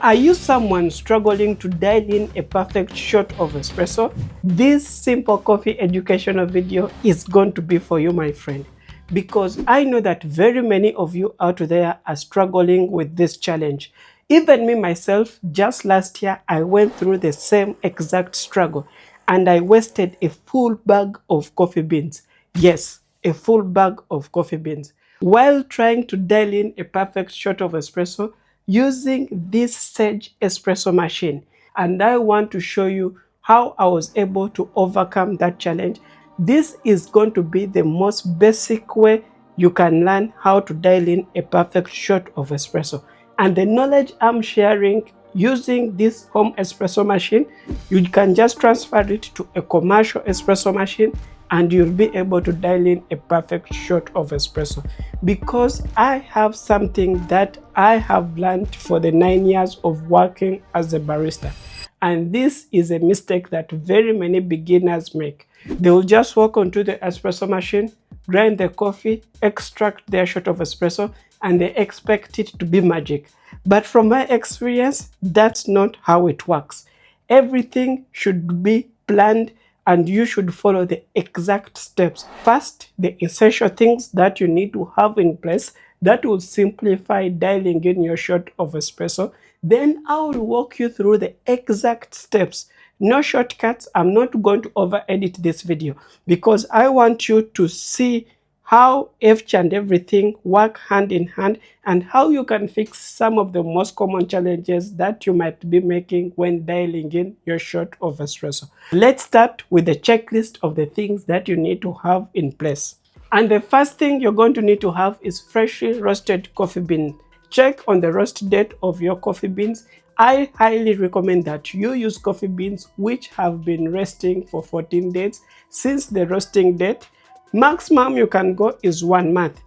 Are you someone struggling to dial in a perfect shot of espresso? This simple coffee educational video is going to be for you, my friend, because I know that very many of you out there are struggling with this challenge. Even me myself, just last year, I went through the same exact struggle and I wasted a full bag of coffee beans. Yes, a full bag of coffee beans while trying to dial in a perfect shot of espresso using this Sage espresso machine. And I want to show you how I was able to overcome that challenge. This is going to be the most basic way you can learn how to dial in a perfect shot of espresso. And the knowledge I'm sharing using this home espresso machine, you can just transfer it to a commercial espresso machine and you'll be able to dial in a perfect shot of espresso, because I have something that I have learned for the 9 years of working as a barista. And this is a mistake that very many beginners make. They will just walk onto the espresso machine, grind the coffee, extract their shot of espresso, and they expect it to be magic. But from my experience, that's not how it works. Everything should be planned and you should follow the exact steps. First, the essential things that you need to have in place that will simplify dialing in your shot of espresso. Then I will walk you through the exact steps. No shortcuts. I'm not going to over edit this video because I want you to see how each and everything work hand in hand and how you can fix some of the most common challenges that you might be making when dialing in your shot of espresso. Let's start with the checklist of the things that you need to have in place. And the first thing you're going to need to have is freshly roasted coffee bean. Check on the roast date of your coffee beans. I highly recommend that you use coffee beans which have been resting for 14 days since the roasting date. Maximum you can go is 1 month.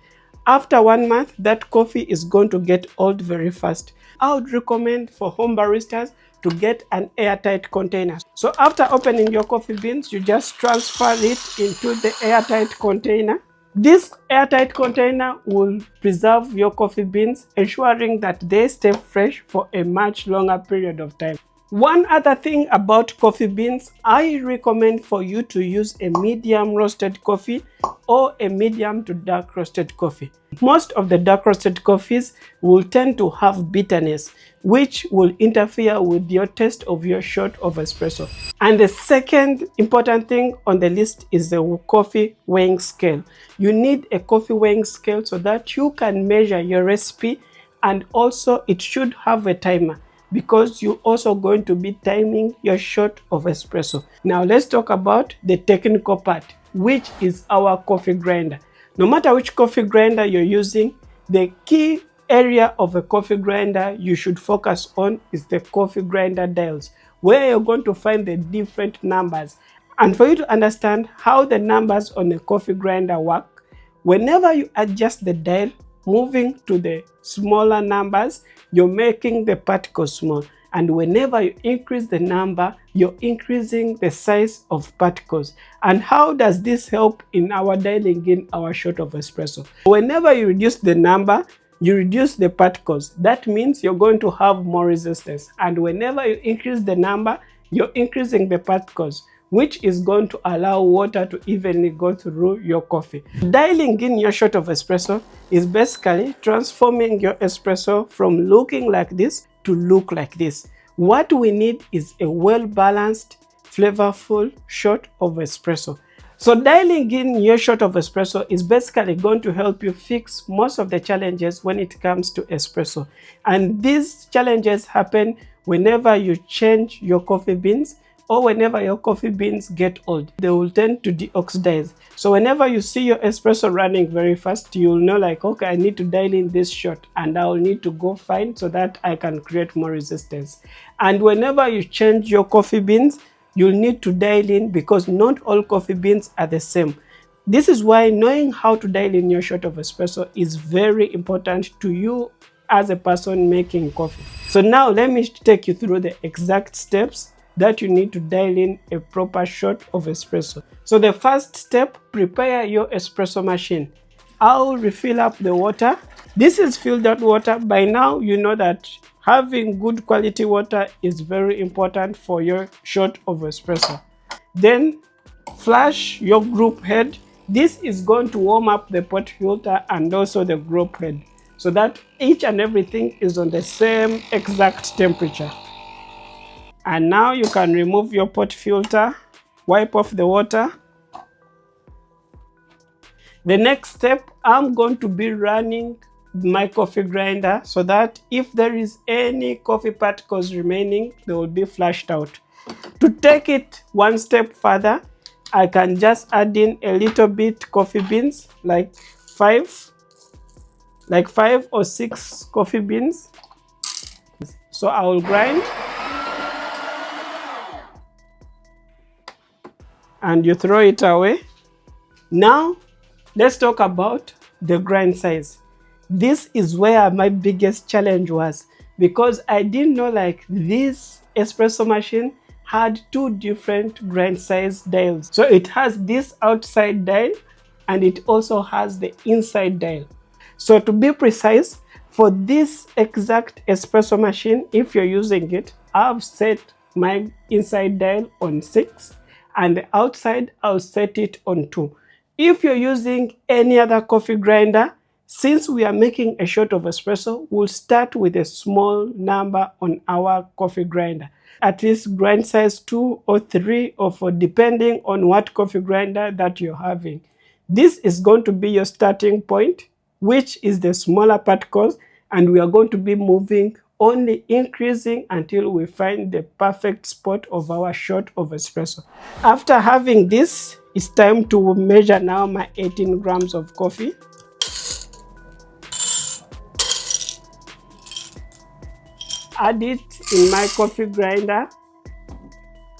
After 1 month, that coffee is going to get old very fast. I would recommend for home baristas to get an airtight container. So after opening your coffee beans, you just transfer it into the airtight container. This airtight container will preserve your coffee beans, ensuring that they stay fresh for a much longer period of time. One other thing about coffee beans, I recommend for you to use a medium roasted coffee or a medium to dark roasted coffee. Most of the dark roasted coffees will tend to have bitterness, which will interfere with your taste of your shot of espresso. And the second important thing on the list is the coffee weighing scale. You need a coffee weighing scale so that you can measure your recipe, and also it should have a timer, because you're also going to be timing your shot of espresso. Now let's talk about the technical part, which is our coffee grinder. No matter which coffee grinder you're using, the key area of a coffee grinder you should focus on is the coffee grinder dials, where you're going to find the different numbers. And for you to understand how the numbers on a coffee grinder work, whenever you adjust the dial, moving to the smaller numbers, you're making the particles small. And whenever you increase the number, you're increasing the size of particles. And how does this help in our dialing in our shot of espresso? Whenever you reduce the number, you reduce the particles. That means you're going to have more resistance. And whenever you increase the number, you're increasing the particles, which is going to allow water to evenly go through your coffee. Dialing in your shot of espresso is basically transforming your espresso from looking like this to look like this. What we need is a well-balanced, flavorful shot of espresso. So dialing in your shot of espresso is basically going to help you fix most of the challenges when it comes to espresso. And these challenges happen whenever you change your coffee beans, or whenever your coffee beans get old. They will tend to deoxidize. So whenever you see your espresso running very fast, you'll know like, okay, I need to dial in this shot and I'll need to go find so that I can create more resistance. And whenever you change your coffee beans, you'll need to dial in, because not all coffee beans are the same. This is why knowing how to dial in your shot of espresso is very important to you as a person making coffee. So now let me take you through the exact steps that you need to dial in a proper shot of espresso. So the first step, prepare your espresso machine. I'll refill up the water. This is filled out water. By now, you know that Having good quality water is very important for your shot of espresso. Then flush your group head. This is going to warm up the pot filter and also the group head, so that each and everything is on the same exact temperature. And now you can remove your pot filter, wipe off the water. The next step, I'm going to be running my coffee grinder so that if there is any coffee particles remaining, they will be flushed out. To take it one step further, I can just add in a little bit coffee beans, like five or six coffee beans. So I will grind, and you throw it away. Now let's talk about the grind size. This is where my biggest challenge was, because I didn't know like this espresso machine had two different grind size dials. So it has this outside dial and it also has the inside dial. So to be precise, for this exact espresso machine, if you're using it, I've set my inside dial on 6 and the outside I'll set it on 2. If you're using any other coffee grinder, since we are making a shot of espresso, we'll start with a small number on our coffee grinder. At least grind size 2 or 3 or 4, depending on what coffee grinder that you're having. This is going to be your starting point, which is the smaller particles, and we are going to be moving, only increasing until we find the perfect spot of our shot of espresso. After having this, it's time to measure now my 18 grams of coffee. Add it in my coffee grinder,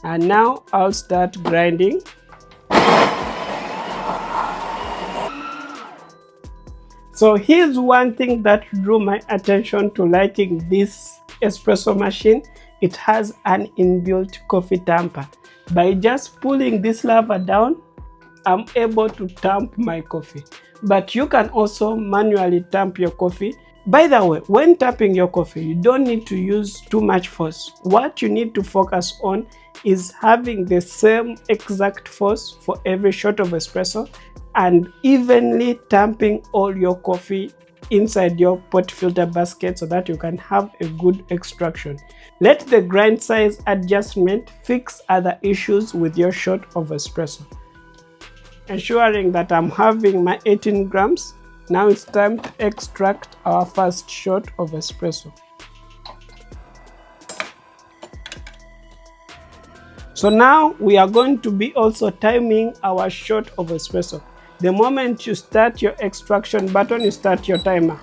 and now I'll start grinding. So here's one thing that drew my attention to liking this espresso machine. It has an inbuilt coffee tamper. By just pulling this lever down, I'm able to tamp my coffee. But you can also manually tamp your coffee. By the way, when tapping your coffee, you don't need to use too much force. What you need to focus on is having the same exact force for every shot of espresso and evenly tamping all your coffee inside your pot filter basket so that you can have a good extraction. Let the grind size adjustment fix other issues with your shot of espresso. Ensuring that I'm having my 18 grams, now it's time to extract our first shot of espresso. So now we are going to be also timing our shot of espresso. The moment you start your extraction button, you start your timer.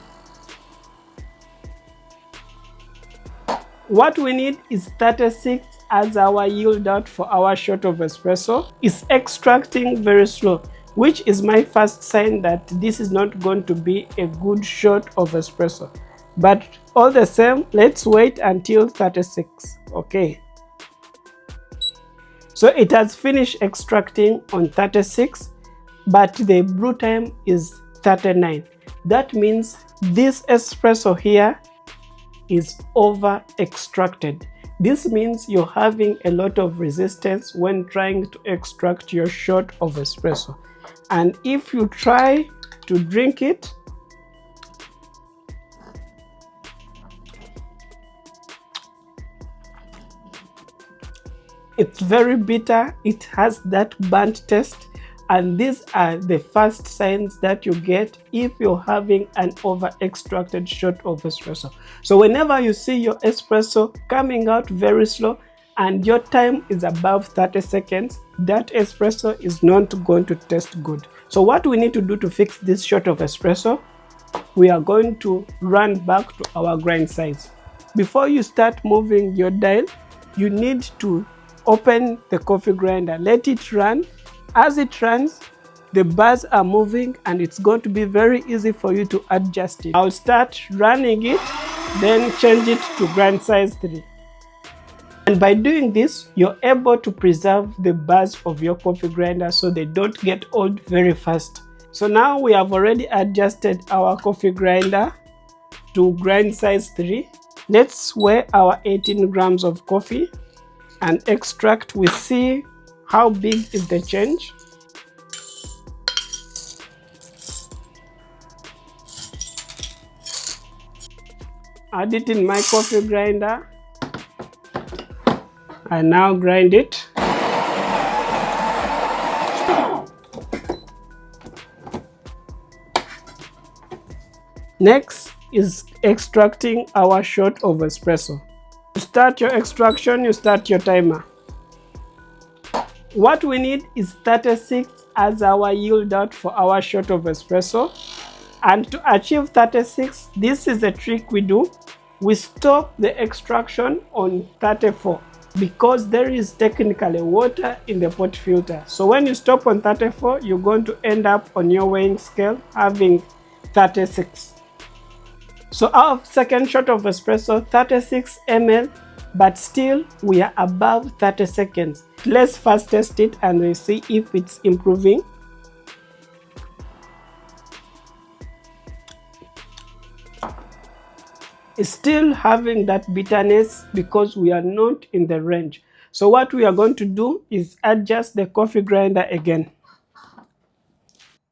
What we need is 36 as our yield out for our shot of espresso. It's extracting very slow, which is my first sign that this is not going to be a good shot of espresso. But all the same, let's wait until 36. Okay. So it has finished extracting on 36, but the brew time is 39. That means this espresso here is over extracted. This means you're having a lot of resistance when trying to extract your shot of espresso. And if you try to drink it, it's very bitter, it has that burnt taste, and these are the first signs that you get if you're having an over extracted shot of espresso. So whenever you see your espresso coming out very slow and your time is above 30 seconds, that espresso is not going to taste good. So what we need to do to fix this shot of espresso, we are going to run back to our grind size. Before you start moving your dial, you need to open the coffee grinder, let it run. As it runs, the bars are moving and it's going to be very easy for you to adjust it. I'll start running it, then change it to grind size 3. And by doing this, you're able to preserve the bars of your coffee grinder so they don't get old very fast. So now we have already adjusted our coffee grinder to grind size 3. Let's weigh our 18 grams of coffee and extract. We see how big is the change. Add it in my coffee grinder. I now grind it. Next is extracting our shot of espresso. To start your extraction, you start your timer. What we need is 36 as our yield out for our shot of espresso. And to achieve 36, this is a trick we do. We stop the extraction on 34 because there is technically water in the pot filter. So when you stop on 34, you're going to end up on your weighing scale having 36. So our second shot of espresso, 36 ml, but still we are above 30 seconds. Let's first test it and we'll see if it's improving. It's still having that bitterness because we are not in the range. So what we are going to do is adjust the coffee grinder again.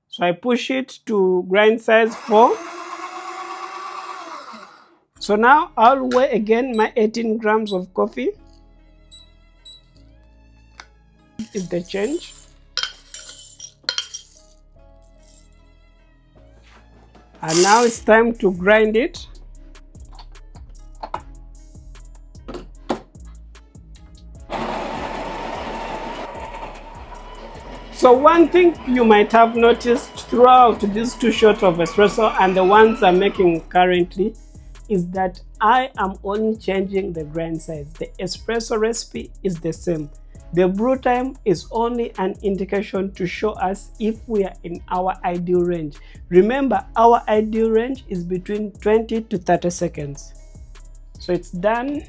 So I push it to grind size 4. So now I'll weigh again my 18 grams of coffee. Is the change. And now it's time to grind it. So one thing you might have noticed throughout these two shots of espresso and the ones I'm making currently is that I am only changing the grind size. The espresso recipe is the same. The brew time is only an indication to show us if we are in our ideal range. Remember, our ideal range is between 20 to 30 seconds. So it's done.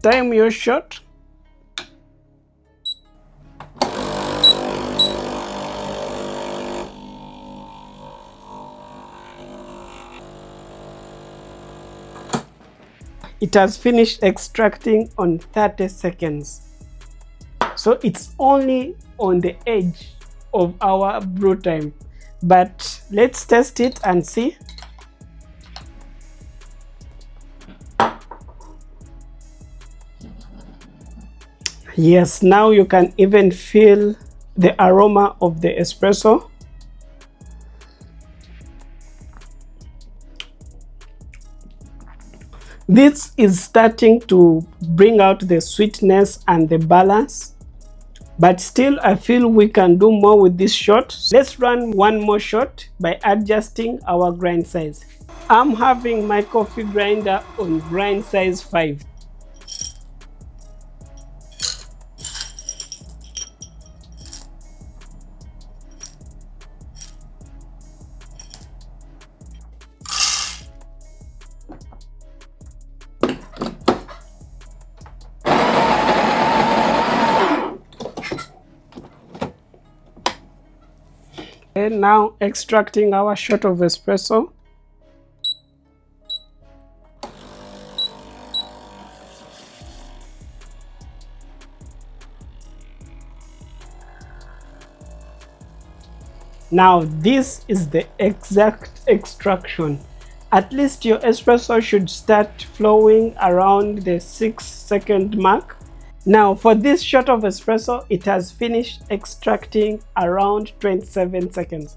Time your shot. It has finished extracting on 30 seconds. So it's only on the edge of our brew time. But let's test it and see. Yes, now you can even feel the aroma of the espresso. This is starting to bring out the sweetness and the balance, but still I feel we can do more with this shot. Let's run one more shot by adjusting our grind size. I'm having my coffee grinder on grind size 5. And now extracting our shot of espresso. Now this is the exact extraction. At least your espresso should start flowing around the 6-second mark. Now for this shot of espresso, it has finished extracting around 27 seconds.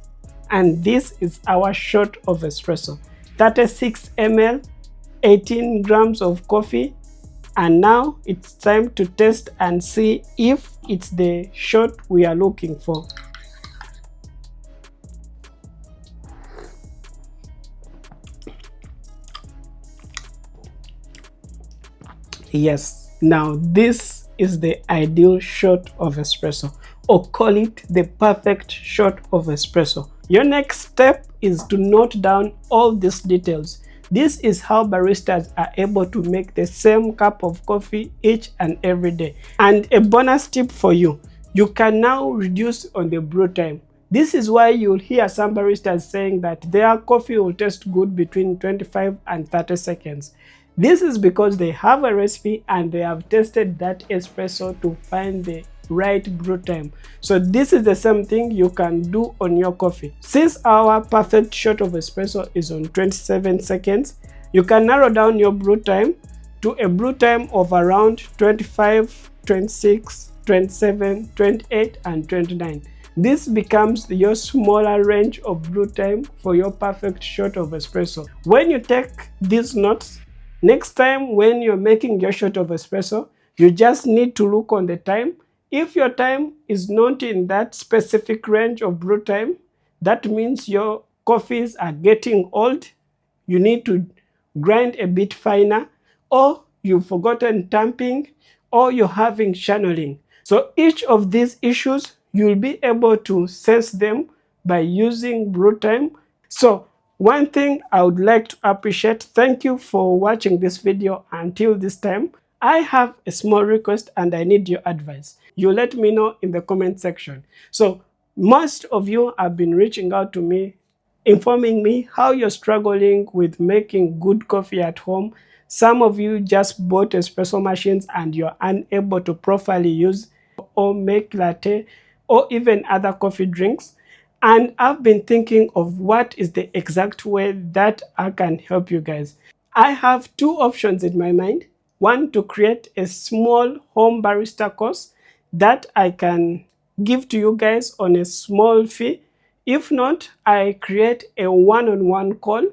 And this is our shot of espresso. 36 ml, 18 grams of coffee. And now it's time to test and see if it's the shot we are looking for. Yes. Now this is the ideal shot of espresso, or call it the perfect shot of espresso. Your next step is to note down all these details. This is how baristas are able to make the same cup of coffee each and every day. And a bonus tip for you, you can now reduce on the brew time. This is why you'll hear some baristas saying that their coffee will taste good between 25 and 30 seconds. This is because they have a recipe and they have tested that espresso to find the right brew time. So this is the same thing you can do on your coffee. Since our perfect shot of espresso is on 27 seconds, you can narrow down your brew time to a brew time of around 25, 26, 27, 28 and 29. This becomes your smaller range of brew time for your perfect shot of espresso. When you take these notes, next time when you're making your shot of espresso, you just need to look on the time. If your time is not in that specific range of brew time, that means your coffees are getting old. You need to grind a bit finer, or you've forgotten tamping, or you're having channeling. So each of these issues, you'll be able to sense them by using brew time. So one thing I would like to appreciate, thank you for watching this video until this time. I have a small request and I need your advice. You let me know in the comment section. So most of you have been reaching out to me, informing me how you're struggling with making good coffee at home. Some of you just bought espresso machines and you're unable to properly use or make latte or even other coffee drinks. And I've been thinking of what is the exact way that I can help you guys. I have two options in my mind. One, to create a small home barista course that I can give to you guys on a small fee. If not, I create a one-on-one call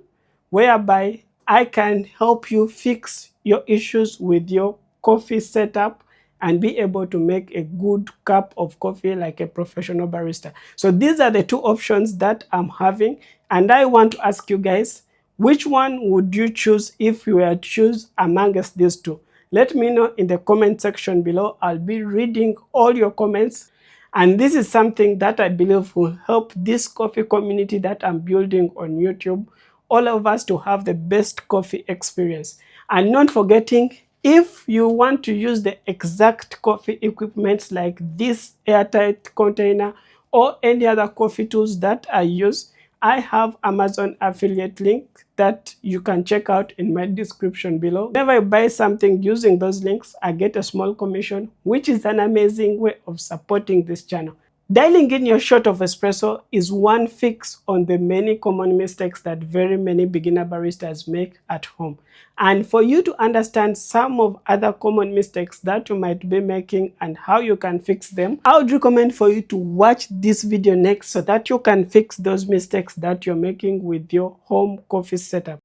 whereby I can help you fix your issues with your coffee setup and be able to make a good cup of coffee like a professional barista. So these are the two options that I'm having, and I want to ask you guys, which one would you choose if you were to choose amongst these two? Let me know in the comment section below. I'll be reading all your comments. And this is something that I believe will help this coffee community that I'm building on YouTube, all of us to have the best coffee experience. And not forgetting, if you want to use the exact coffee equipment like this airtight container or any other coffee tools that I use, I have Amazon affiliate link that you can check out in my description below. Whenever I buy something using those links, I get a small commission, which is an amazing way of supporting this channel. Dialing in your shot of espresso is one fix on the many common mistakes that very many beginner baristas make at home. And for you to understand some of other common mistakes that you might be making and how you can fix them, I would recommend for you to watch this video next so that you can fix those mistakes that you're making with your home coffee setup.